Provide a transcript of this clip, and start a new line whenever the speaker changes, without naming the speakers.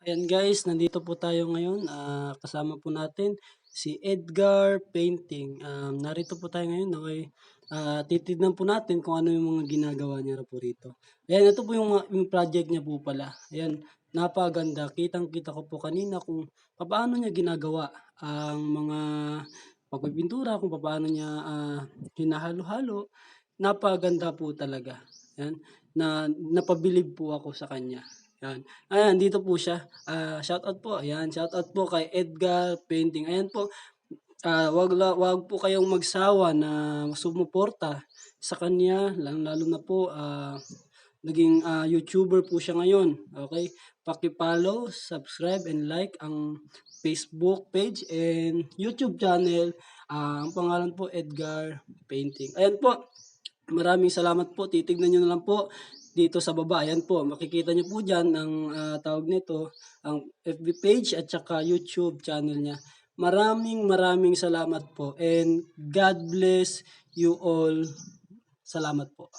Ayan guys, nandito po tayo ngayon, kasama po natin si Edgar Painting. Narito po tayo ngayon, okay. Titignan po natin kung ano yung mga ginagawa niya po rito. Ayan, ito po yung project niya po pala. Ayan, napaganda. Kitang-kita ko po kanina kung paano niya ginagawa ang mga pagpipintura, kung paano niya hinahalo-halo. Napaganda po talaga. Ayan, napabilib po ako sa kanya. Ayan. Ayan, dito po siya. Shoutout po. Ayan, shoutout po kay Edgar Painting. Ayan po, wag po kayong magsawa na sumuporta sa kanya, lalo na po naging YouTuber po siya ngayon. Okay? Paki-follow, subscribe and like ang Facebook page and YouTube channel. Ang pangalan po Edgar Painting. Ayan po. Maraming salamat po. Titignan niyo na lang po dito sa baba. Ayan po, makikita niyo po diyan ang tawag nito, ang FB page at saka YouTube channel niya. Maraming maraming salamat po and God bless you all. Salamat po.